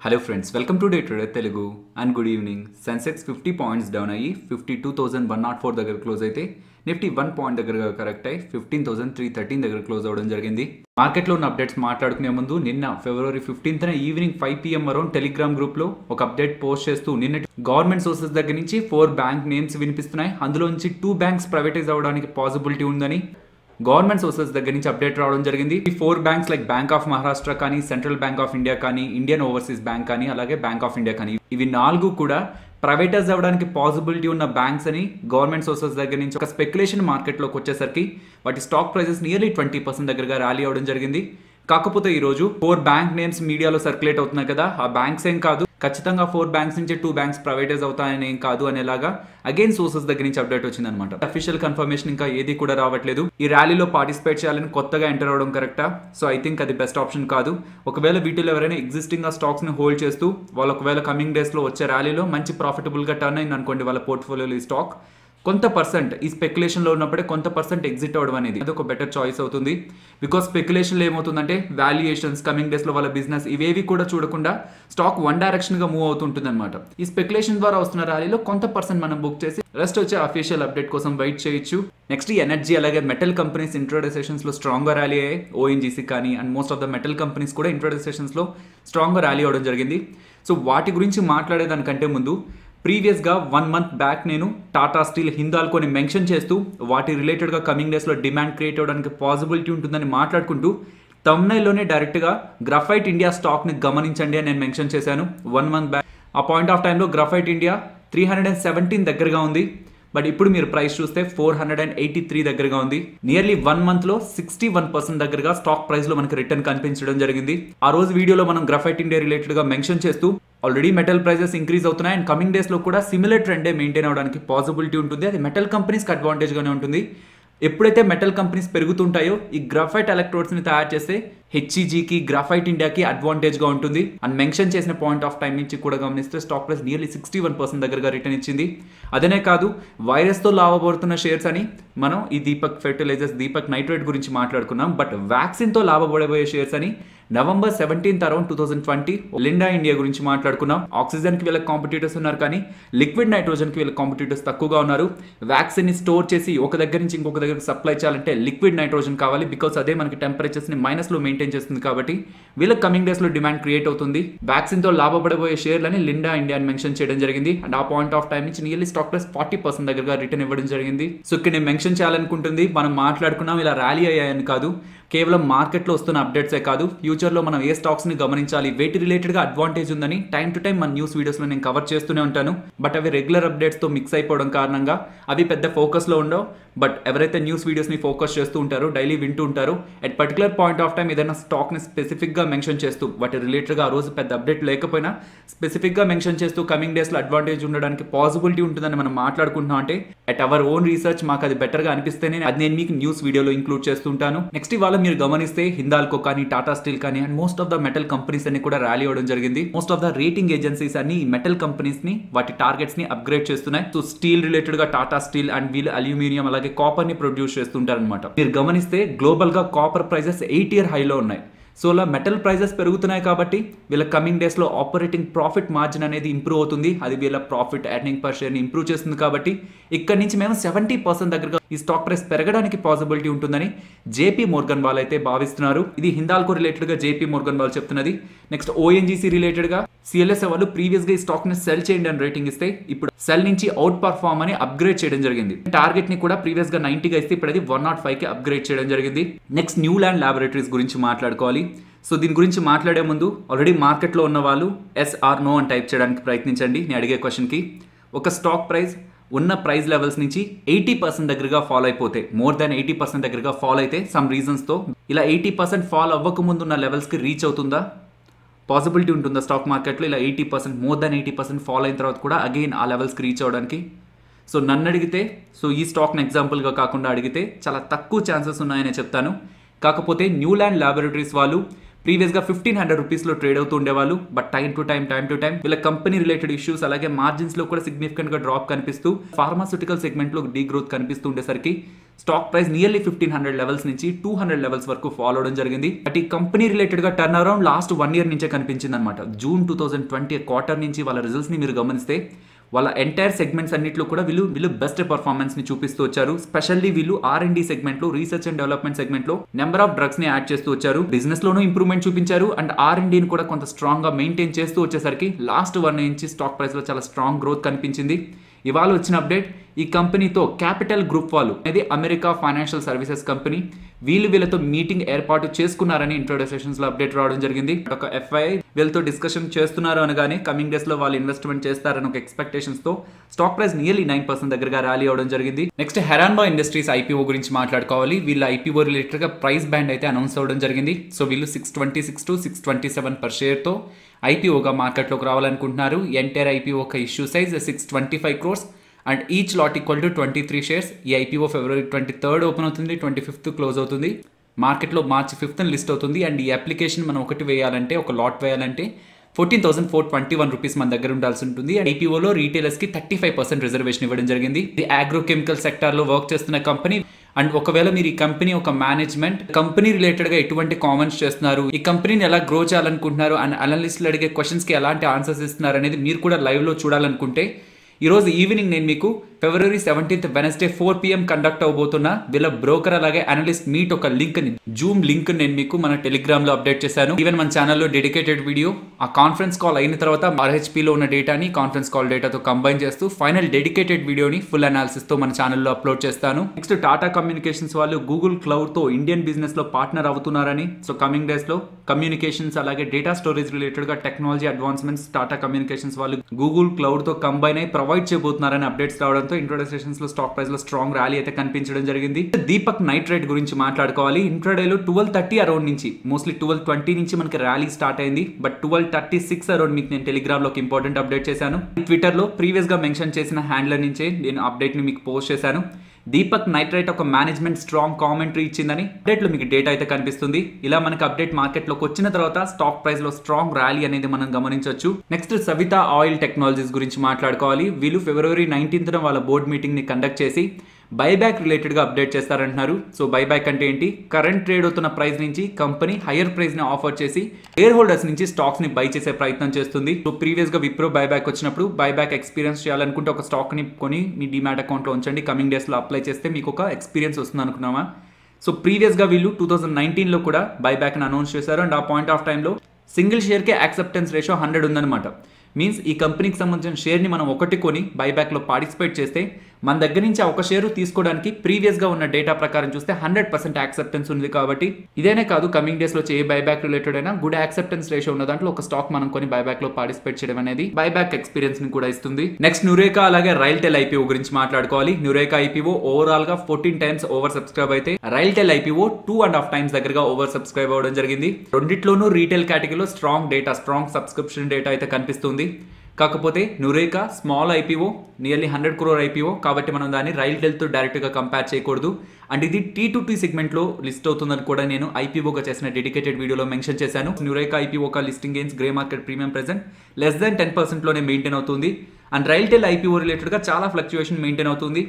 Hello friends, welcome to day trader Telugu and good evening. Sensex 50 points down అయ్యి 52,104 దగ్గర close అయితే Nifty 1 point దగ్గర correct అయ్యి 15,313 దగ్గర క్లోజ్ అవ్వడం జరిగింది. మార్కెట్లో ఉన్న అప్డేట్స్ మాట్లాడుకునే ముందు నిన్న ఫిబ్రవరి 15th evening 5 PM around Telegram గ్రూప్లో ఒక అప్డేట్ పోస్ట్ చేస్తూ నిన్న గవర్నమెంట్ సోర్సెస్ దగ్గర నుంచి 4 బ్యాంక్ నేమ్స్ వినిపిస్తున్నాయి. అందులో నుంచి 2 బ్యాంక్స్ ప్రైవేటైజ్ అవ్వడానికి పాసిబిలిటీ ఉందని గవర్నమెంట్ సోర్సెస్ దగ్గర నుంచి అప్డేట్ రావడం జరిగింది. ఈ 4 banks like bank of Maharashtra కానీ, సెంట్రల్ బ్యాంక్ ఆఫ్ ఇండియా కానీ, ఇండియన్ ఓవర్సీస్ బ్యాంక్ కానీ, అలాగే బ్యాంక్ ఆఫ్ ఇండియా కానీ, ఇవి 4 కూడా ప్రైవేటైజ్ అవ్వడానికి పాసిబిలిటీ ఉన్న బ్యాంక్స్ అని గవర్నమెంట్ సోర్సెస్ దగ్గర నుంచి ఒక స్పెక్యులేషన్ మార్కెట్లోకి వచ్చేసరికి వాటి స్టాక్ ప్రైసెస్ నియర్లీ 20% దగ్గరగా ర్యాలీ అవ్వడం జరిగింది. కాకపోతే ఈరోజు 4 బ్యాంక్ నేమ్స్ మీడియాలో సర్క్యులేట్ అవుతున్నాయి కదా, ఆ బ్యాంక్స్ ఏం కాదు, ఖచ్చితంగా 4 బ్యాంక్స్ నుంచి 2 బ్యాంక్స్ ప్రైవేటైజ్ అవుతాయని ఏం కాదు అనేలాగా అగైన్ సోర్సెస్ దగ్గర నుంచి అప్డేట్ వచ్చింది అనమాట. అఫీషియల్ కన్ఫర్మేషన్ ఇంకా ఏది కూడా రావట్లేదు. ఈ ర్యాలీలో పార్టిసిపేట్ చేయాలని కొత్తగా ఎంటర్ అవడం కరెక్టా? సో ఐ థింక్ అది బెస్ట్ ఆప్షన్ కాదు. ఒకవేళ వీటిలో ఎవరైనా ఎగ్జిస్టింగ్ స్టాక్స్ ని హోల్డ్ చేస్తూ వాళ్ళు ఒకవేళ కమింగ్ డేస్ లో వచ్చే ర్యాలీలో మంచి ప్రాఫిటబుల్ గా టర్న్ అయింది అనుకోండి వాళ్ళ పోర్ట్ఫోలియోలో ఈ స్టాక్, కొంత పర్సెంట్ ఈ స్పెక్యులేషన్లో ఉన్నప్పుడే కొంత పర్సెంట్ ఎగ్జిట్ అవ్వడం అనేది అది ఒక బెటర్ చాయిస్ అవుతుంది. బికాస్ స్పెక్యులేషన్లో ఏమవుతుందంటే వాల్యుయేషన్స్, కమింగ్ డేస్లో వాళ్ళ బిజినెస్ ఇవేవి కూడా చూడకుండా స్టాక్ వన్ డైరెక్షన్గా మూవ్ అవుతుంటుంది అనమాట. ఈ స్పెక్యులేషన్ ద్వారా వస్తున్న ర్యాలీలో కొంత పర్సెంట్ మనం బుక్ చేసి రెస్ట్ వచ్చే అఫీషియల్ అప్డేట్ కోసం వెయిట్ చేయొచ్చు. నెక్స్ట్ ఈ ఎనర్జీ అలాగే మెటల్ కంపెనీస్ ఇంట్రాడే సెషన్స్లో స్ట్రాంగ్గా ర్యాలీ అయ్యాయి. ఓఎన్జీసీ కానీ and most of the metal companies కూడా ఇంట్రాడే సెషన్స్లో స్ట్రాంగ్గా ర్యాలీ అవ్వడం జరిగింది. సో వాటి గురించి మాట్లాడేదానికంటే ముందు ప్రీవియస్గా 1 month బ్యాక్ నేను టాటా స్టీల్, హిందాల్కోని మెన్షన్ చేస్తూ వాటి రిలేటెడ్గా కమింగ్ డేస్లో డిమాండ్ క్రియేట్ అవ్వడానికి పాసిబిలిటీ ఉంటుందని మాట్లాడుకుంటూ థంబ్నైల్లోనే డైరెక్ట్గా గ్రాఫైట్ ఇండియా స్టాక్ని గమనించండి అని నేను మెన్షన్ చేశాను 1 month బ్యాక్. ఆ పాయింట్ ఆఫ్ టైంలో గ్రాఫైట్ ఇండియా 317 దగ్గరగా ఉంది. బట్ ఇప్పుడు మీరు ప్రైస్ చూస్తే 483 దగ్గరగా ఉంది. నియర్లీ 1 monthలో 61% దగ్గరగా స్టాక్ ప్రైస్లో మనకి రిటర్న్ కనిపించడం జరిగింది. ఆ రోజు వీడియోలో మనం గ్రాఫైట్ ఇండియా రిలేటెడ్గా మెన్షన్ చేస్తూ ఆల్రెడీ మెటల్ ప్రైసెస్ ఇంక్రీజ్ అవుతున్నాయి అండ్ కమింగ్ డేస్లో కూడా సిమిలర్ ట్రెండే మెయింటైన్ అవడానికి పాసిబిలిటీ ఉంటుంది. అది మెటల్ కంపెనీస్కి అడ్వాంటేజ్గానే ఉంటుంది. ఎప్పుడైతే మెటల్ కంపెనీస్ పెరుగుతుంటాయో ఈ గ్రాఫైట్ ఎలక్ట్రోడ్స్ని తయారు చేస్తే హెచ్ఈజీకి, గ్రాఫైట్ ఇండియాకి అడ్వాంటేజ్గా ఉంటుంది అని మెన్షన్ చేసిన పాయింట్ ఆఫ్ టైం నుంచి కూడా గమనిస్తే స్టాక్ ప్రైస్ నియర్లీ 61% దగ్గరగా రిటర్న్ ఇచ్చింది. అదనే కాదు, వైరస్తో లాభపడుతున్న షేర్స్ అని మనం ఈ దీపక్ ఫెర్టిలైజర్స్, దీపక్ నైట్రేట్ గురించి మాట్లాడుకున్నాం. బట్ వ్యాక్సిన్తో లాభపడబోయే షేర్స్ అని November 17th around 2020 Linda India గురించి మాట్లాడుకున్నాం. ఆక్సిజన్కి వీళ్ళకి కాంపిటీటర్స్ ఉన్నారు కానీ లిక్విడ్ నైట్రోజన్కి వీళ్ళకి కాంపిటీటర్స్ తక్కువగా ఉన్నారు. వ్యాక్సిన్ని స్టోర్ చేసి ఒక దగ్గర నుంచి ఇంకొక దగ్గరికి సప్లై చేయాలంటే లిక్విడ్ నైట్రోజన్ కావాలి. బికాస్ అదే మనకి టెంపరేచర్స్ని మైనస్లో మెయింటైన్ చేస్తుంది కాబట్టి వీళ్ళకి కమింగ్ డేస్లో డిమాండ్ క్రియేట్ అవుతుంది. వ్యాక్సిన్తో లాభపడబోయే షేర్లని లిండా ఇండియా అని మెన్షన్ చేయడం జరిగింది. అండ్ ఆ పాయింట్ ఆఫ్ టైం నుంచి నియర్లీ స్టాక్ ప్రైస్ 40% దగ్గరగా రిటర్న్ ఇవ్వడం జరిగింది. సో ఇక్కడ నేను మెన్షన్ చేయాలనుకుంటుంది, మనం మాట్లాడుకున్నాం ఇలా ర్యాలీ అయ్యాయని కాదు, కేవలం మార్కెట్లో వస్తున్న అప్డేట్సే కాదు, ఫ్యూచర్లో మనం ఏ స్టాక్స్ని గమనించాలి, వేటి రిలేటెడ్గా అడ్వాంటేజ్ ఉందని టైం టు టైం మన న్యూస్ వీడియోస్లో నేను కవర్ చేస్తూనే ఉంటాను. బట్ అవి రెగ్యులర్ అప్డేట్స్తో మిక్స్ అయిపోవడం కారణంగా అవి పెద్ద ఫోకస్లో ఉండవు. బట్ ఎవరైతే న్యూస్ వీడియోస్ని ఫోకస్ చేస్తూ ఉంటారో, డైలీ వింటూ ఉంటారో, at particular point of time ఏదైనా స్టాక్ని స్పెసిఫిక్గా మెన్షన్ చేస్తూ వాటి రిలేటెడ్గా ఆ రోజు పెద్ద అప్డేట్ లేకపోయినా స్పెసిఫిక్గా మెన్షన్ చేస్తూ కమింగ్ డేస్లో అడ్వాంటేజ్ ఉండడానికి పాసిబిలిటీ ఉంటుందని మనం మాట్లాడుకుంటున్నాం అంటే అట్ అవర్ ఓన్ రీసెర్చ్ మాకు అది బెటర్గా అనిపిస్తేనే అది నేను మీకు న్యూస్ వీడియోలో ఇంక్లూడ్ చేస్తుంటాను. నెక్స్ట్ ఇవాళ మీరు గమనిస్తే హిందాల్కో కానీ, టాటా స్టీల్ కానీ and most of the metal companies అన్ని కూడా ర్యాలీ అవ్వడం జరిగింది. Most of the rating agencies అన్ని మెటల్ కంపెనీస్ ని వాటి టార్గెట్స్ ని అప్గ్రేడ్ చేస్తున్నాయి. సో స్టీల్ రిలేటెడ్ గా టాటా స్టీల్ అండ్ వీళ్ళు అల్యూమినియం అలాగే కాపర్ ని ప్రొడ్యూస్ చేస్తుంటారు అనమాట. మీరు గమనిస్తే గ్లోబల్ గా కాపర్ ప్రైసెస్ 8-year హైలో ఉన్నాయి. సో ఇలా మెటల్ ప్రైసెస్ పెరుగుతున్నాయి కాబట్టి వీళ్ళ కమింగ్ డేస్లో ఆపరేటింగ్ ప్రాఫిట్ మార్జిన్ అనేది ఇంప్రూవ్ అవుతుంది. అది వీళ్ళ ప్రాఫిట్ ఎర్నింగ్ పర్ షేర్ని ఇంప్రూవ్ చేస్తుంది. కాబట్టి ఇక్కడ నుంచి మేము 70% దగ్గరగా ఈ స్టాక్ ప్రైస్ పెరగడానికి పాసిబిలిటీ ఉంటుందని జేపీ మోర్గన్ వాళ్ళు అయితే భావిస్తున్నారు. ఇది హిందాల్కో రిలేటెడ్గా జేపీ మోర్గన్ వాళ్ళు చెప్తున్నది. నెక్స్ట్ ఓఎన్జీసీ రిలేటెడ్గా సిఎల్ఎస్ వాళ్ళు ప్రీవియస్గా ఈ స్టాక్ని సెల్ చేయండి అని రేటింగ్ ఇస్తే ఇప్పుడు సెల్ నుంచి అవుట్ పర్ఫార్మ్ అని అప్గ్రేడ్ చేయడం జరిగింది. టార్గెట్ని కూడా ప్రీవియస్గా 90గా ఇస్తే ఇప్పుడు అది 105కి అప్గ్రేడ్ చేయడం జరిగింది. నెక్స్ట్ న్యూ ల్యాండ్ ల్యాబొరేటరీస్ గురించి మాట్లాడుకోవాలి. సో దీని గురించి మాట్లాడే ముందు ఆల్రెడీ మార్కెట్లో ఉన్న వాళ్ళు ఎస్ ఆర్ నో అని టైప్ చేయడానికి ప్రయత్నించండి. నేను అడిగే క్వశ్చన్కి ఒక స్టాక్ ప్రైస్ ఉన్న ప్రైస్ లెవెల్స్ నుంచి 80% దగ్గరగా ఫాల్ అయిపోతే, మోర్ దాన్ 80% దగ్గరగా ఫాల్ అయితే సమ్ రీజన్స్తో ఇలా 80% ఫాల్ అవ్వకముందు ఉన్న లెవెల్స్కి రీచ్ అవుతుందా? పాసిబిలిటీ ఉంటుందా స్టాక్ మార్కెట్లో ఇలా 80% మోర్ దాన్ 80% ఫాల్ అయిన తర్వాత కూడా అగైన్ ఆ లెవెల్స్కి రీచ్ అవ్వడానికి? సో నన్ను అడిగితే, సో ఈ స్టాక్ని ఎగ్జాంపుల్గా కాకుండా అడిగితే చాలా తక్కువ ఛాన్సెస్ ఉన్నాయని చెప్తాను. కాకపోతే న్యూ ల్యాండ్ ల్యాబొరేటరీస్ వాళ్ళు ప్రీవియస్ గా 1500 రూపీస్ లో ట్రేడ్ అవుతూ ఉండేవాళ్ళు. బట్ టైం టు టైం వీళ్ళ కంపెనీ రిలేటెడ్ ఇష్యూస్ అలాగే మార్జిన్స్ లో కూడా సిగ్నిఫికెంట్ గా డ్రాప్ కనిపిస్తూ ఫార్మాస్యూటికల్ సెగ్మెంట్ లో డీ గ్రోత్ కనిపిస్తూ ఉండేసరికి స్టాక్ ప్రైస్ నియర్లీ 1500 లెవెల్స్ నుంచి 200 లెవెల్స్ వరకు ఫాలో అవడం జరిగింది. బట్ ఈ కంపెనీ రిలేటెడ్ గా టర్న్ అరౌండ్ లాస్ట్ 1 ఇయర్ నుంచే కనిపించింది అనమాట. జూన్ 2020 క్వార్టర్ నుంచి వాళ్ళ రిజల్ట్స్ ని మీరు గమనిస్తే వాళ్ళ ఎంటైర్ సెగ్మెంట్స్ అన్నింటిలో కూడా వీళ్ళు బెస్ట్ పర్ఫార్మెన్స్ ని చూపిస్తూ వచ్చారు. స్పెషల్లీ వీళ్ళు R&D సెగ్మెంట్ లో, రీసెర్చ్ అండ్ డెవలప్మెంట్ సెగ్మెంట్ లో నెంబర్ ఆఫ్ డ్రగ్స్ ని యాడ్ చేస్తూ వచ్చారు. బిజినెస్ లోనూ ఇంప్రూవ్మెంట్ చూపించారు అండ్ R&D ని కూడా కొంత స్ట్రాంగ్ గా మెయింటైన్ చేస్తూ వచ్చేసరికి లాస్ట్ 1 ఇయర్ నుంచి స్టాక్ ప్రైస్ లో చాలా స్ట్రాంగ్ గ్రోత్ కనిపించింది. ఇవాళ వచ్చిన అప్డేట్, ఈ కంపెనీతో క్యాపిటల్ గ్రూప్ వాళ్ళు అనేది అమెరికా ఫైనాన్షియల్ సర్వీసెస్ కంపెనీ వీళ్ళతో మీటింగ్ ఏర్పాటు చేసుకున్నారని ఇంట్రోడక్షన్స్ లో అప్డేట్ రావడం జరిగింది. ఒక FII వీళ్ళతో డిస్కషన్ చేస్తున్నారు అనగానే కమింగ్ డేస్ లో వాళ్ళు ఇన్వెస్ట్మెంట్ చేస్తారని ఒక ఎక్స్పెక్టేషన్స్ తో స్టాక్ ప్రైస్ నియర్లీ 9% దగ్గరగా ర్యాలీ అవడం జరిగింది. నెక్స్ట్ హెరాన్బా ఇండస్ట్రీస్ IPO గురించి మాట్లాడుకోవాలి. వీళ్ళ IPO రిలేటెడ్ గా ప్రైస్ బ్యాండ్ అయితే అనౌన్స్ అవ్వడం జరిగింది. సో వీళ్ళు 626 to 627 పర్ షేర్ తో IPOగా మార్కెట్లోకి రావాలనుకుంటున్నారు. ఎంటైర్ IPO ఒక issue size 625 crores and each lot equal to 23 shares. ఈ IPO ఫిబ్రవరి 23rd ఓపెన్ అవుతుంది, 25th క్లోజ్ అవుతుంది. మార్కెట్లో మార్చి 5th లిస్ట్ అవుతుంది. అండ్ ఈ అప్లికేషన్ మనం ఒక లాట్ వేయాలంటే 14,421 రూపీస్ మన దగ్గర ఉండాల్సి ఉంటుంది. అండ్ IPOలో రీటైలర్స్ కి 35% రిజర్వేషన్ ఇవ్వడం జరిగింది. ఇది అగ్రోకెమికల్ సెక్టార్ లో వర్క్ చేస్తున్న కంపెనీ. అండ్ ఒకవేళ మీరు ఈ కంపెనీ ఒక మేనేజ్మెంట్ కంపెనీ రిలేటెడ్ గా ఎటువంటి కామెంట్స్ చేస్తున్నారు, ఈ కంపెనీని ఎలా గ్రో చేయాలనుకుంటున్నారు అండ్ అనలిస్టులు అడిగే క్వశ్చన్స్ కి ఎలాంటి ఆన్సర్స్ ఇస్తున్నారు అనేది మీరు కూడా లైవ్ లో చూడాలనుకుంటే ఈ రోజు ఈవినింగ్ నేను మీకు ఫిబ్రవరి 17th వెనస్డే 4 PM కండక్ట్ అవబోతున్న వీళ్ళ బ్రోకర్ అలాగే అనలిస్ట్ మీట్ ఒక లింక్ ని, జూమ్ లింక్ నేను మీకు మన టెలిగ్రామ్ లో అప్డేట్ చేశాను. ఈవెన్ మన ఛానల్లో డెడికేటెడ్ వీడియో ఆ కాన్ఫరెన్స్ కాల్ అయిన తర్వాత RHP లో ఉన్న డేటాని కాన్ఫరెన్స్ కాల్ డేటాతో కంబైన్ చేస్తూ ఫైనల్ డెడికేటెడ్ వీడియోని ఫుల్ అనాలిసిస్ తో మన ఛానల్లో అప్లోడ్ చేస్తాను. నెక్స్ట్ టాటా కమ్యూనికేషన్స్ వాళ్ళు గూగుల్ క్లౌడ్ తో ఇండియన్ బిజినెస్ లో పార్ట్నర్ అవుతున్నారని, సో కమింగ్ డేస్ లో కమ్యూనికేషన్స్ అలాగే డేటా స్టోరేజ్ రిలేటెడ్ గా టెక్నాలజీ అడ్వాన్స్మెంట్స్ టాటా కమ్యూనికేషన్స్ వాళ్ళు గూగుల్ క్లౌడ్ తో కంబైన్ అయి ప్రొవైడ్ చేయబోతున్నారని అప్డేట్స్ రావడంతో ఇంట్రోడక్షన్స్ లో స్టాక్ ప్రైస్ లో స్ట్రాంగ్ ర్యాలీ అయితే కనిపించడం జరిగింది. దీపక్ నైట్రేట్ గురించి మాట్లాడుకోవాలి. ఇంట్రాడేలో 12:30 అరౌండ్ నుంచి మోస్ట్లీ 12:20 నుంచి మనకి ర్యాలీ స్టార్ట్ అయింది. బట్ 12:36 అరౌండ్ మీకు నేను టెలిగ్రామ్ లోకి ఇంపార్టెంట్ అప్డేట్ చేశాను. ట్విట్టర్ లో ప్రీవియస్ గా మెన్షన్ చేసిన హ్యాండ్లర్ నుంచే నేను అప్డేట్ ని మీకు పోస్ట్ చేశాను. దీపక్ నైట్రైట్ ఒక మేనేజ్మెంట్ స్ట్రాంగ్ కామెంటరీ ఇచ్చిందని అప్డేట్లో మీకు డేటా అయితే కనిపిస్తుంది. ఇలా మనకి అప్డేట్ మార్కెట్లోకి వచ్చిన తర్వాత స్టాక్ ప్రైస్ లో స్ట్రాంగ్ ర్యాలీ అనేది మనం గమనించవచ్చు. నెక్స్ట్ సవితా ఆయిల్ టెక్నాలజీస్ గురించి మాట్లాడుకోవాలి. వీళ్ళు ఫిబ్రవరి 19th వాళ్ళ బోర్డ్ మీటింగ్ ని కండక్ట్ చేసి బైబ్యాక్ రిలేటెడ్ గా అప్డేట్ చేస్తారంటున్నారు. సో బైబ్యాక్ అంటే ఏంటి, కరెంట్ ట్రేడ్ అవుతున్న ప్రైస్ నుంచి కంపెనీ హైయర్ ప్రైస్ ని ఆఫర్ చేసి షేర్ హోల్డర్స్ నుంచి స్టాక్స్ ని బై చేసే ప్రయత్నం చేస్తుంది. సో ప్రీవియస్ గా విప్రో బైబ్యాక్ వచ్చినప్పుడు బైబ్యాక్ ఎక్స్పీరియన్స్ చేయాలనుకుంటే ఒక స్టాక్ ని కొని మీ డిమాట్ అకౌంట్ లో ఉంచండి, కమింగ్ డేస్ లో అప్లై చేస్తే మీకు ఒక ఎక్స్పీరియన్స్ వస్తుంది అనుకున్నామా. సో ప్రీవియస్ గా వీళ్ళు 2019 లో కూడా బైబ్యాక్ ని అనౌన్స్ చేశారు. అండ్ ఆ పాయింట్ ఆఫ్ టైంలో సింగిల్ షేర్ కి యాక్సెప్టెన్స్ రేషియో 100 ఉందన్నమాట. మీన్స్ ఈ కంపెనీకి సంబంధించిన షేర్ని మనం ఒకటి కొని బైబ్యాక్లో పార్టిసిపేట్ చేస్తే మన దగ్గర నుంచి ఒక షేరు తీసుకోవడానికి ప్రీవియస్గా ఉన్న డేటా ప్రకారం చూస్తే 100% యాక్సెప్టెన్స్ ఉంది. కాబట్టి ఇదేనే కాదు, కమింగ్ డేస్లో ఏ బైబ్యాక్ రిలేటెడ్ అయినా గుడ్ యాక్సెప్టెన్స్ రేషియో ఉన్న దాంట్లో ఒక స్టాక్ మనం కొని బైబ్యాక్లో పార్టిసిపేట్ చేయడం అనేది బైబ్యాక్ ఎక్స్పీరియన్స్ని కూడా ఇస్తుంది. నెక్స్ట్ న్యూరేకా అలాగే రైల్టెల్ IPO గురించి మాట్లాడుకోవాలి. న్యూరేకా IPO ఓవరాల్గా 14 times ఓవర్ సబ్స్క్రైబ్ అయితే రైల్టెల్ IPO 2.5 times దగ్గరగా ఓవర్ సబ్స్క్రైబ్ అవ్వడం జరిగింది. రెండిట్లోనూ రీటైల్ కేటగిరీలో స్ట్రాంగ్ సబ్స్క్రిప్షన్ డేటా అయితే కనిపిస్తుంది. కాకపోతే Nureca small IPO, nearly 100 crore IPO, కాబట్టి మనం దాన్ని రైల్టెల్తో డైరెక్ట్గా కంపేర్ చేయకూడదు. అండ్ ఇది T2T సెగ్మెంట్లో లిస్ట్ అవుతుందని కూడా నేను IPOగా చేసిన డెడికేటెడ్ వీడియోలో మెన్షన్ చేశాను. న్యూరేకా IPO ఒక listing gains grey market premium present less than 10%లోనే మెయింటైన్ అవుతుంది. అండ్ రైల్టెల్ IPO రిలేటెడ్గా చాలా ఫ్లక్చుయేషన్ మెయింటైన్ అవుతుంది.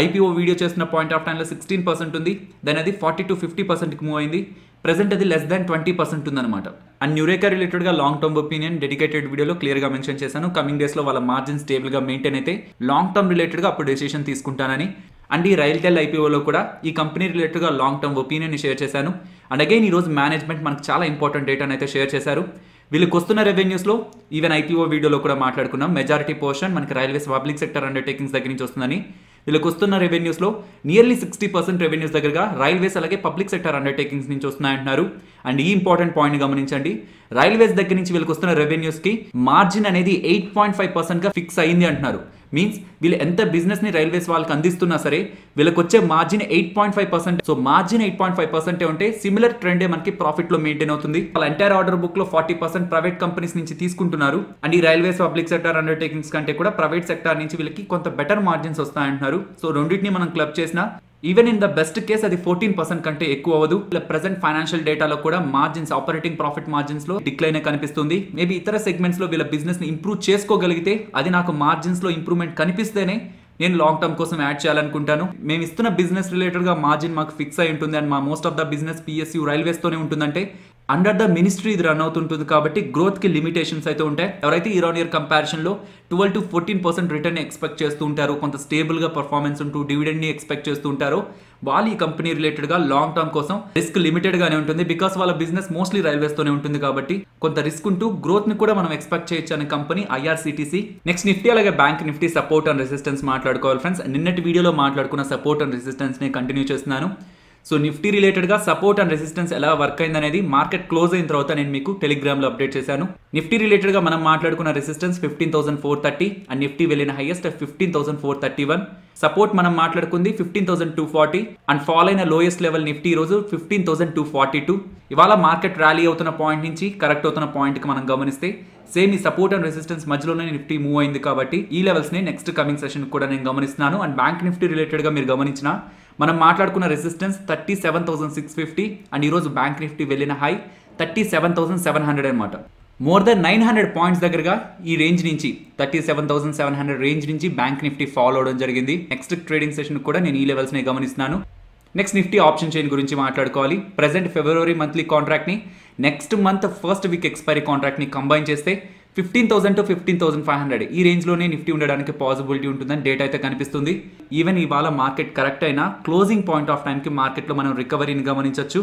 IPO వీడియో చేస్తున్న పాయింట్ ఆఫ్ టైంలో 16% ఉంది, దాని అది 40 to 50%కి మూవ్ అయింది. ప్రెసెంట్ అది లెస్ దాన్ 20% ఉందన్నమాట. అండ్ న్యూరేకా రిలేటెడ్గా లాంగ్ టర్మ్ ఒపీనియన్ డెడికేటెడ్ వీడియోలో క్లియర్గా మెన్షన్ చేశాను. కమింగ్ డేస్లో వాళ్ళ మార్జిన్ స్టేబుల్గా మెయింటైన్ అయితే లాంగ్ టర్మ్ రిలేటెడ్గా అప్పుడు డెసిషన్ తీసుకుంటానని. అండ్ ఈ రైల్టెల్ IPOలో కూడా ఈ కంపెనీ రిలేటెడ్గా లాంగ్ టర్మ్ ఒపీనియన్ని షేర్ చేశాను. అండ్ అగైన్ ఈరోజు మేనేజ్మెంట్ మనకు చాలా ఇంపార్టెంట్ డేటాను అయితే షేర్ చేశారు. వీళ్ళకి వస్తున్న రెవెన్యూస్లో ఈవెన్ IPO వీడియోలో కూడా మాట్లాడుకున్నాం, మెజారిటీ పోర్షన్ మనకి రైల్వేస్ పబ్లిక్ సెక్టర్ అండర్టేకింగ్స్ దగ్గర నుంచి వస్తుందని. వీళ్ళకి వస్తున్న రెవెన్యూస్లో నియర్లీ 60% రెవెన్యూస్ దగ్గరగా రైల్వేస్ అలాగే పబ్లిక్ సెక్టర్ అండర్టేకింగ్స్ నుంచి వస్తున్నాయంటున్నారు. అండ్ ఈ ఇంపార్టెంట్ పాయింట్ గమనించండి, రైల్వేస్ దగ్గర నుంచి వీళ్ళకి వస్తున్న రెవెన్యూస్కి మార్జిన్ అనేది 8.5%గా ఫిక్స్ అయింది అంటున్నారు. మీన్స్ వీళ్ళు ఎంత బిజినెస్ని రైల్వేస్ వాళ్ళకి అందిస్తున్నా సరే వీళ్ళకి వచ్చే మార్జిన్ 8.5%. సో మార్జిన్ 8.5% ఉంటే సిమిలర్ ట్రెండే మనకి ప్రాఫిట్లో మెయింటైన్ అవుతుంది. వాళ్ళ ఎంటైర్ ఆర్డర్ బుక్లో 40% ప్రైవేట్ కంపెనీస్ నుంచి తీసుకుంటున్నారు. అండ్ ఈ రైల్వేస్ పబ్లిక్ సెక్టర్ అండర్టేకింగ్స్ కంటే కూడా ప్రైవేట్ సెక్టర్ నుంచి వీళ్ళకి కొంత బెటర్ మార్జిన్స్ వస్తాయంటున్నారు. సో రెండింటిని మనం క్లబ్ చేసిన even in the best case అది 14% కంటే ఎక్కువ అవ్వదు. ప్రెసెంట్ ఫైనాన్షియల్ డేటాలో కూడా మార్జిన్స్, ఆపరేటింగ్ ప్రాఫిట్ మార్జిన్స్ లో డిక్లైన్ కనిపిస్తుంది. మేబీ ఇతర సెగ్మెంట్స్ లో వీళ్ళ బిజినెస్ ని ఇంప్రూవ్ చేసుకోగలిగితే, అది నాకు మార్జిన్స్ లో ఇంప్రూవ్మెంట్ కనిపిస్తేనే నేను లాంగ్ టర్మ్ కోసం యాడ్ చేయాలనుకుంటాను. మేము ఇస్తున్న బిజినెస్ రిలేటెడ్ గా మార్జిన్ మాకు ఫిక్స్ అయి ఉంటుంది అండ్ మా most of the business PSU railways తోనే ఉంటుందంటే అండర్ ద మినిస్ట్రీ ఇది రన్ అవుతుంటుంది కాబట్టి గ్రోత్ కి లిమిటేషన్స్ అయితే ఉంటాయి. ఎవరైతే ఇయర్ ఆన్ ఇయర్ కంపారిజన్ లో 12 to 14% రిటర్న్ ఎక్స్పెక్ట్ చేస్తూ ఉంటారో, కొంత స్టేబుల్ గా పర్ఫార్మెన్స్ ఉంటూ డివిడెండ్ ని ఎక్స్పెక్ట్ చేస్తూ ఉంటారో, వాళ్ళు ఈ కంపెనీ రిలేటెడ్ గా లాంగ్ టర్మ్ కోసం రిస్క్ లిమిటెడ్ గానే ఉంటుంది. బికాస్ వాళ్ళ బిజినెస్ మోస్ట్లీ రైల్వేస్ తోనే ఉంటుంది కాబట్టి కొంత రిస్క్ ఉంటూ గ్రోత్ ని కూడా మనం ఎక్స్పెక్ట్ చేయొచ్చు అనే కంపెనీ IRCTC. నెక్స్ట్ నిఫ్టీ అలాగే bank Nifty support and resistance మాట్లాడుకోవాలి ఫ్రెండ్స్. నిన్నటి వీడియోలో మాట్లాడుకున్న సపోర్ట్ అండ్ రెసిస్టెన్స్ ని కంటిన్యూ చేస్తున్నాను. సో నిఫ్టీ రిలేటెడ్గా సపోర్ట్ అండ్ రెసిస్టెన్స్ ఎలా వర్క్ అయింది అనేది మార్కెట్ క్లోజ్ అయిన తర్వాత నేను మీకు టెలిగ్రామ్లో అప్డేట్ చేశాను. నిఫ్టీ రిలేటెడ్గా మనం మాట్లాడుకున్న రెసిస్టెన్స్ 15,430 అండ్ నిఫ్టీ వెళ్ళిన హైయెస్ట్ 15,431. సపోర్ట్ మనం మాట్లాడుకుంది 15,240 అండ్ ఫాల్ అయిన లోయెస్ట్ లెవెల్ నిఫ్టీ రోజు 15,242. ఇవాళ మార్కెట్ ర్యాలీ అవుతున్న పాయింట్ నుంచి కరెక్ట్ అవుతున్న పాయింట్కి మనం గమనిస్తే సేమ్ ఈ సపోర్ట్ అండ్ రెసిస్టెన్స్ మధ్యలోనే నిఫ్టీ మూవ్ అయింది కాబట్టి ఈ లెవెల్స్ని నెక్స్ట్ కమింగ్ సెషన్ కూడా నేను గమనిస్తున్నాను. అండ్ బ్యాంక్ నిఫ్టీ రిలేటెడ్గా మీరు గమనించిన మనం మాట్లాడుకున్న రెసిస్టెన్స్ 37,650 అండ్ ఈరోజు బ్యాంక్ నిఫ్టీ వెళ్ళిన హై 37,700 అనమాట. మోర్ దెన్ 900 పాయింట్స్ దగ్గరగా ఈ రేంజ్ నుంచి 37,700 రేంజ్ నుంచి బ్యాంక్ నిఫ్టీ ఫాలో అవడం జరిగింది. నెక్స్ట్ ట్రేడింగ్ సెషన్ కూడా నేను ఈ లెవెల్స్ని గమనిస్తున్నాను. నెక్స్ట్ నిఫ్టీ ఆప్షన్ చైన్ గురించి మాట్లాడుకోవాలి. ప్రెసెంట్ ఫిబ్రవరి మంత్లీ కాంట్రాక్ట్ని next month first week expiry కాంట్రాక్ట్ని కంబైన్ చేస్తే 15,000 to 15,500 ఈ రేంజ్లోనే నిఫ్టీ ఉండడానికి పాసిబిలిటీ ఉంటుందని డేటా అయితే కనిపిస్తుంది. ఈవెన్ ఇవాళ మార్కెట్ కరెక్ట్ అయినా క్లోజింగ్ పాయింట్ ఆఫ్ టైంకి మార్కెట్లో మనం రికవరీని గమనించవచ్చు.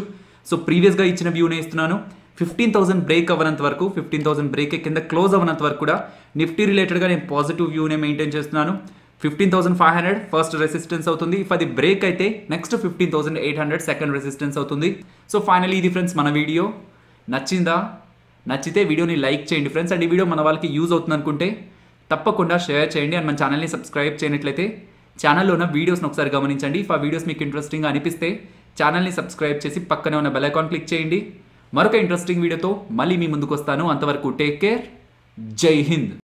సో ప్రీవియస్గా ఇచ్చిన వ్యూనే ఇస్తున్నాను. 15,000 బ్రేక్ అవ్వనంత వరకు, 15,000 బ్రేక్ కింద క్లోజ్ అవ్వనంత వరకు కూడా నిఫ్టీ రిలేటెడ్గా నేను పాజిటివ్ వ్యూనే మెయింటైన్ చేస్తున్నాను. 15,500 ఫస్ట్ రెసిస్టెన్స్ అవుతుంది. ఇఫ్ అది బ్రేక్ అయితే నెక్స్ట్ 15,800 సెకండ్ రెసిస్టెన్స్ అవుతుంది. సో ఫైనలీ ఇది ఫ్రెండ్స్ మన వీడియో. నచ్చితే వీడియోని లైక్ చేయండి ఫ్రెండ్స్. అండ్ ఈ వీడియో మన వాళ్ళకి యూజ్ అవుతుంది అనుకుంటే తప్పకుండా షేర్ చేయండి. అండ్ మన ఛానల్ని సబ్స్క్రైబ్ చేయనట్లయితే ఛానల్లో ఉన్న వీడియోస్ని ఒకసారి గమనించండి. ఇఫ్ ఆ వీడియోస్ మీకు ఇంట్రెస్టింగ్గా అనిపిస్తే ఛానల్ని సబ్స్క్రైబ్ చేసి పక్కనే ఉన్న బెల్ ఐకాన్ క్లిక్ చేయండి. మరొక ఇంట్రెస్టింగ్ వీడియోతో మళ్ళీ మీ ముందుకు వస్తాను. అంతవరకు టేక్ కేర్. జై హింద్.